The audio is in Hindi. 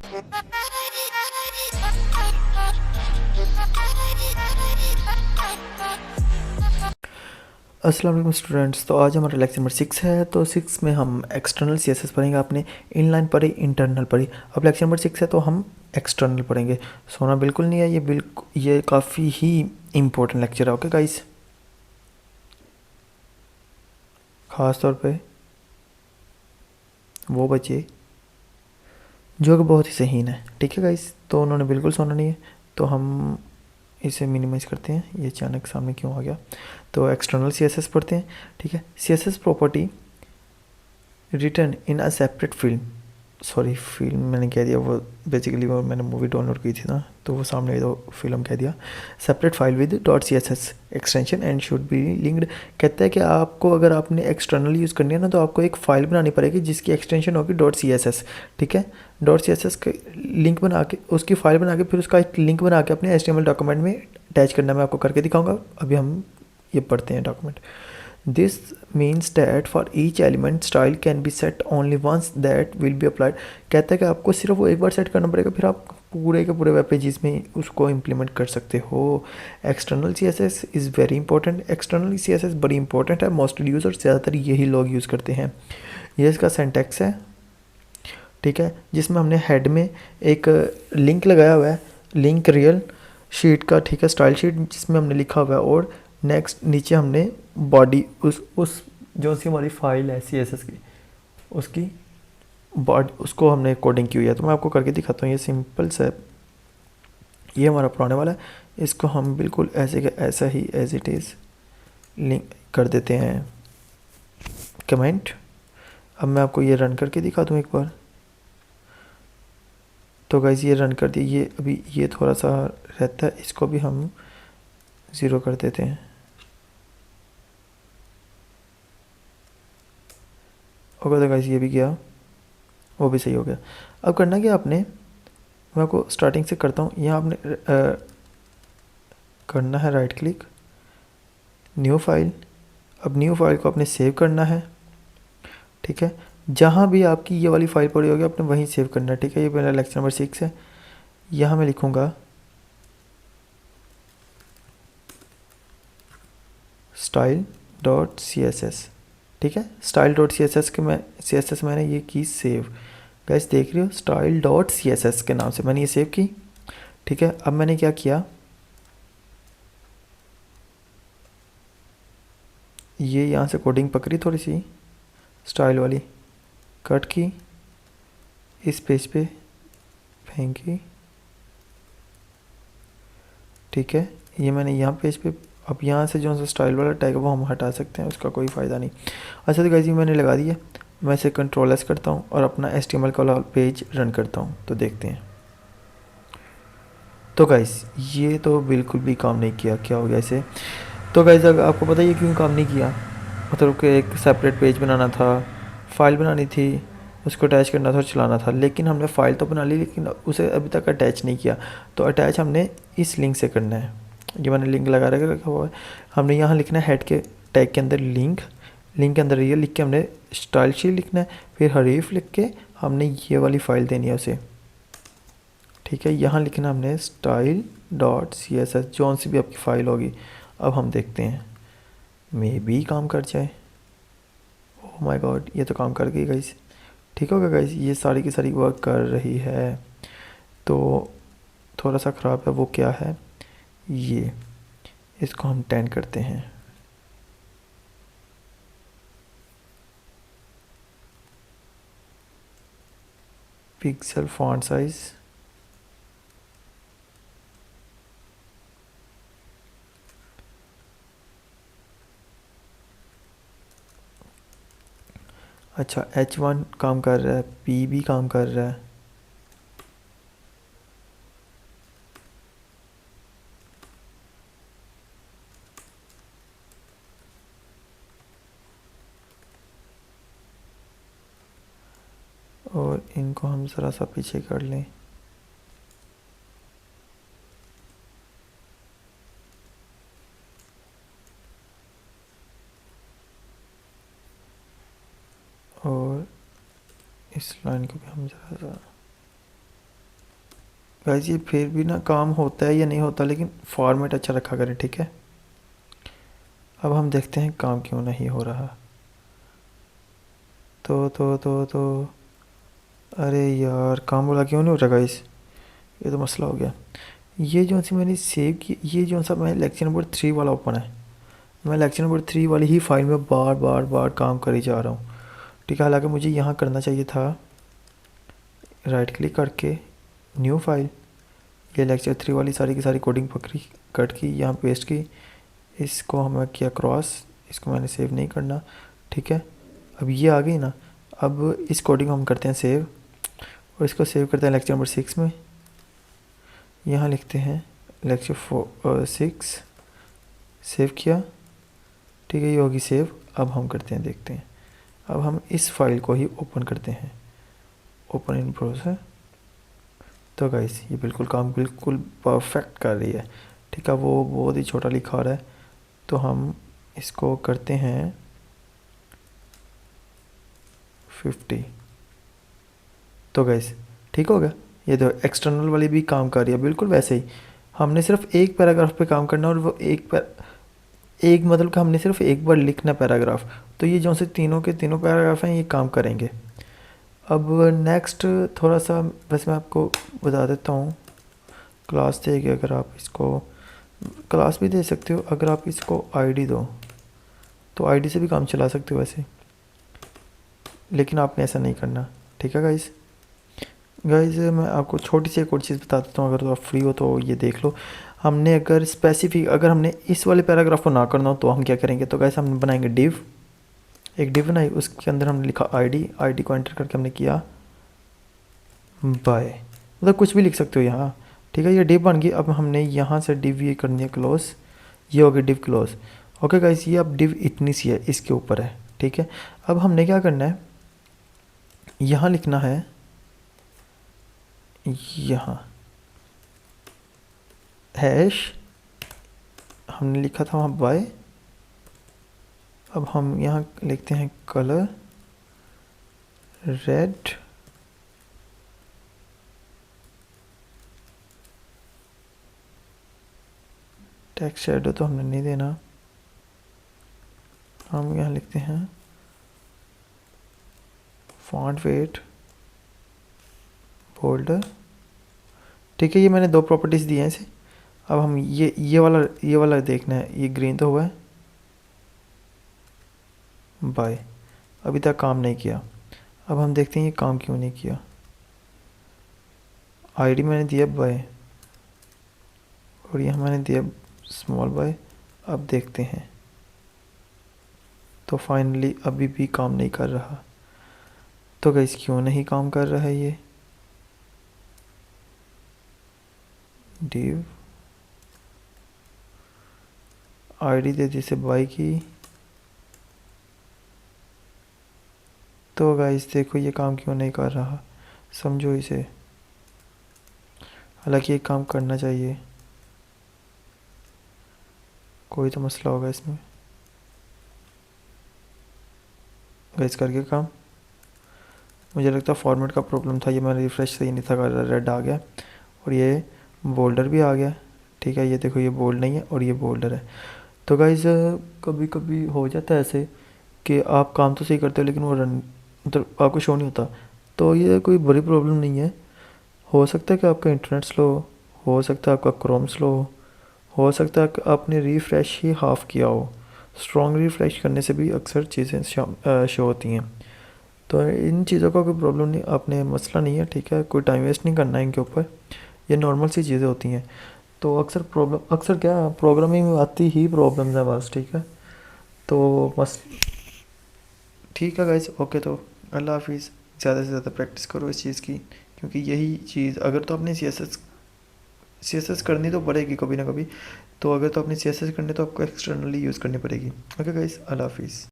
अस्सलाम वालेकुम स्टूडेंट्स। तो आज हमारा लेक्चर नंबर 6 है। तो 6 में हम एक्सटर्नल सीएसएस पढ़ेंगे। आपने इनलाइन पढ़ी, इंटरनल पढ़ी, अब लेक्चर नंबर 6 है तो हम एक्सटर्नल पढ़ेंगे। सोना बिल्कुल नहीं है, ये काफ़ी ही इम्पोर्टेंट लेक्चर है। ओके गाइस, ख़ास तौर पे वो बच्चे जो कि बहुत ही ज़हीन है, ठीक है गाइस, तो उन्होंने बिल्कुल सोना नहीं है। तो हम इसे मिनिमाइज़ करते हैं। ये अचानक सामने क्यों आ गया? तो एक्सटर्नल सीएसएस पढ़ते हैं, ठीक है। CSS property return in a separate film, sorry film मैंने कह दिया, वो बेसिकली वो मैंने मूवी डाउनलोड की थी ना, तो वो सामने तो फिल्म कह दिया। Separate file with dot C S S extension and should be linked. कहता है कि आपको अगर आपने एक्सटर्नल यूज़ करनी है ना, तो आपको एक फ़ाइल बनानी पड़ेगी जिसकी एक्सटेंशन होगी डॉट सी एस एस, ठीक है। डॉट सी एस एस का लिंक बना के, उसकी फ़ाइल बना के, फिर उसका एक लिंक बना के अपने HTML डॉक्यूमेंट में अटैच करना। मैं आपको करके दिखाऊंगा। अभी हम ये पढ़ते हैं document. This means that for each element style can be set only once, that will be applied। कहता है कि आपको सिर्फ वो एक बार सेट करना पड़ेगा, फिर आप पूरे के पूरे वेब पेजेस में उसको इम्प्लीमेंट कर सकते हो। External CSS is very important. External CSS बड़ी इंपॉर्टेंट है, मोस्टली यूज़र ज़्यादातर यही लोग यूज़ करते हैं। ये इसका सिंटैक्स है, ठीक है, जिसमें हमने हेड में एक लिंक लगाया हुआ है, लिंक रियल शीट का, ठीक है, स्टाइल शीट, जिसमें हमने लिखा हुआ है। और नेक्स्ट नीचे हमने बॉडी, उस जो सी हमारी फाइल है CSS की, उसकी बॉडी, उसको हमने कोडिंग की हुई है। तो मैं आपको करके दिखाता हूँ। ये सिंपल सा, ये हमारा पुराने वाला है, इसको हम बिल्कुल ऐसे का ऐसा ही एज इट इज़ लिंक कर देते हैं कमेंट। अब मैं आपको ये रन करके दिखा दूँ एक बार। तो गाइस ये रन कर दिया। ये अभी ये थोड़ा सा रहता है, इसको भी हम 0 कर देते हैं। ओके, तो गाइस ये भी गया, वो भी सही हो गया। अब करना क्या आपने, मैं आपको स्टार्टिंग से करता हूँ। यहाँ आपने करना है राइट क्लिक, न्यू फाइल। अब न्यू फाइल को आपने सेव करना है, ठीक है। जहाँ भी आपकी ये वाली फाइल पड़ी होगी आपने वहीं सेव करना है, ठीक है। ये मेरा लेक्चर नंबर 6 है। यहाँ मैं लिखूँगा style dot C S S, ठीक है। Style dot C S S के मैं CSS मैंने ये की सेव। गैस देख रहे हो, style dot C S S के नाम से मैंने ये सेव की, ठीक है। अब मैंने क्या किया, ये यहाँ से कोडिंग पकड़ी थोड़ी सी स्टाइल वाली, कट की, इस पेज पे फेंकी, ठीक है। ये मैंने यहाँ पेज पे, अब यहाँ से जो सा स्टाइल वाला टैग है वो हम हटा सकते हैं, उसका कोई फ़ायदा नहीं। अच्छा तो गाइस ये मैंने लगा दिया। मैं इसे Ctrl+S करता हूँ और अपना HTML का वाला पेज रन करता हूँ, तो देखते हैं। तो गाइस ये तो बिल्कुल भी काम नहीं किया। क्या हो गया इसे? तो गाइस अगर आपको पता है ये क्यों काम नहीं किया, मतलब कि एक सेपरेट पेज बनाना था, फाइल बनानी थी, उसको अटैच करना था और चलाना था। लेकिन हमने फ़ाइल तो बना ली, लेकिन उसे अभी तक अटैच नहीं किया। तो अटैच हमने इस लिंक से करना है। ये मैंने लिंक लगा रखा हुआ है। हमने यहाँ लिखना है हेड के टैग के अंदर लिंक, लिंक के अंदर ये लिख के हमने स्टाइल शीट लिखना है, फिर हरीफ लिख के हमने ये वाली फ़ाइल देनी है उसे, ठीक है। यहाँ लिखना हमने style dot C S S, जौन सी भी आपकी फ़ाइल होगी। अब हम देखते हैं, मे बी काम कर जाए। ओह माय गॉड, ये तो काम कर गई गाइस। ठीक होगा गाइस, ये सारी की सारी वर्क कर रही है। तो थोड़ा सा ख़राब है, वो क्या है, ये इसको हम 10 करते हैं। पिक्सल फॉन्ट साइज़, अच्छा H1 काम कर रहा है, P भी काम कर रहा है। और इनको हम ज़रा सा पीछे कर लें। और इस लाइन को भी हम ज़रा सा, गाइस ये फिर भी ना काम होता है या नहीं होता, लेकिन फॉर्मेट अच्छा रखा करें, ठीक है। अब हम देखते हैं काम क्यों नहीं हो रहा। तो अरे यार काम बोला क्यों नहीं हो रहा गाइस, ये तो मसला हो गया। ये जो सी मैंने सेव की, ये जो सा मैं लेक्चर नंबर 3 वाला ओपन है, मैं लेक्चर नंबर 3 वाली ही फाइल में बार बार बार काम करी जा रहा हूँ, ठीक है। हालांकि मुझे यहाँ करना चाहिए था राइट क्लिक करके न्यू फाइल, ये लेक्चर 3 वाली सारी की सारी कोडिंग पकड़ी, कट की, यहाँ पेस्ट की, इसको हमें किया क्रॉस, इसको मैंने सेव नहीं करना, ठीक है। अब ये आ गई ना, अब इस कोडिंग को हम करते हैं सेव, और इसको सेव करते हैं लेक्चर नंबर 6 में। यहाँ लिखते हैं लेक्चर 6, सेव किया, ठीक है, ये होगी सेव। अब हम करते हैं, देखते हैं, अब हम इस फाइल को ही ओपन करते हैं, ओपन इन प्रोसेस। तो गाइस ये बिल्कुल काम बिल्कुल परफेक्ट कर रही है, ठीक है। वो बहुत ही छोटा लिखा रहा है, तो हम इसको करते हैं 50। तो गाइस ठीक हो गया, ये तो एक्सटर्नल वाली भी काम कर रही है बिल्कुल वैसे ही। हमने सिर्फ एक पैराग्राफ पे काम करना, और वो एक मतलब कि हमने सिर्फ एक बार लिखना पैराग्राफ, तो ये जो से तीनों के तीनों पैराग्राफ हैं ये काम करेंगे। अब नेक्स्ट थोड़ा सा बस मैं आपको बता देता हूँ, क्लास देके अगर आप इसको क्लास भी दे सकते हो, अगर आप इसको आईडी दो तो आईडी से भी काम चला सकते हो वैसे, लेकिन आपने ऐसा नहीं करना, ठीक है गाइस। गाइस मैं आपको छोटी सी एक और चीज़ बता देता हूँ, अगर तो आप फ्री हो तो ये देख लो। हमने अगर स्पेसिफिक, अगर हमने इस वाले पैराग्राफ को ना करना हो तो हम क्या करेंगे, तो गाइस हम बनाएंगे डिव, एक डिव बनाई, उसके अंदर हमने लिखा आईडी, आईडी को एंटर करके हमने किया बाय, मतलब कुछ भी लिख सकते हो यहाँ, ठीक है। ये डिव बन गई। अब हमने यहाँ से डिव ये करनी है क्लोज, ये हो गया डिव क्लोज। ओके गाइस, ये अब डिव इतनी सी है, इसके ऊपर है, ठीक है। अब हमने क्या करना है, यहाँ लिखना है, यहाँ हैश हमने लिखा था वहाँ बाय। अब हम यहाँ लिखते हैं कलर रेड, टेक्स्ट शेडो तो हमने नहीं देना, हम यहाँ लिखते हैं फॉन्ट वेट बोल्डर, ठीक है। ये मैंने दो प्रॉपर्टीज़ दी हैं इसे। अब हम ये वाला देखना है, ये ग्रीन तो हुआ है बाय, अभी तक काम नहीं किया। अब हम देखते हैं ये काम क्यों नहीं किया। आईडी मैंने दिया बाय, और यहाँ मैंने दिया स्मॉल बाय। अब देखते हैं, तो फाइनली अभी भी काम नहीं कर रहा। तो गाइस क्यों नहीं काम कर रहा है ये डिव, आईडी दे दी से बाय की। तो गाइस देखो ये काम क्यों नहीं कर रहा, समझो इसे, हालांकि ये काम करना चाहिए, कोई तो मसला होगा इसमें। गाइस करके काम, मुझे लगता है फॉर्मेट का प्रॉब्लम था, ये मैंने रिफ़्रेश सही नहीं था कर, रेड आ गया, और ये बोल्डर भी आ गया, ठीक है। ये देखो ये बोल्ड नहीं है और ये बोल्डर है। तो गाइस कभी कभी हो जाता है ऐसे कि आप काम तो सही करते हो लेकिन वो रन मतलब आपको शो नहीं होता, तो ये कोई बड़ी प्रॉब्लम नहीं है। हो सकता है कि आपका इंटरनेट स्लो हो सकता है आपका क्रोम स्लो हो सकता है कि आपने रिफ़्रेश ही हाफ़ किया हो। स्ट्रॉन्ग रिफ़्रेश करने से भी अक्सर चीज़ें शो होती हैं, तो इन चीज़ों का कोई प्रॉब्लम नहीं, आपने मसला नहीं है, ठीक है। कोई टाइम वेस्ट नहीं करना है इनके ऊपर, ये नॉर्मल सी चीज़ें होती हैं। तो अक्सर क्या प्रोग्रामिंग में आती ही प्रॉब्लम्स है बस, ठीक है। तो बस ठीक है गाइस, ओके, तो अल्लाह हाफिज़। ज़्यादा से ज़्यादा प्रैक्टिस करो इस चीज़ की, क्योंकि यही चीज़ अगर तो आपने सी एस एस करनी तो पड़ेगी कभी ना कभी, तो अगर तो आपने सी एस एस करनी तो आपको एक्सटर्नली यूज़ करनी पड़ेगी। ओके गाइस, अल्लाह हाफिज़।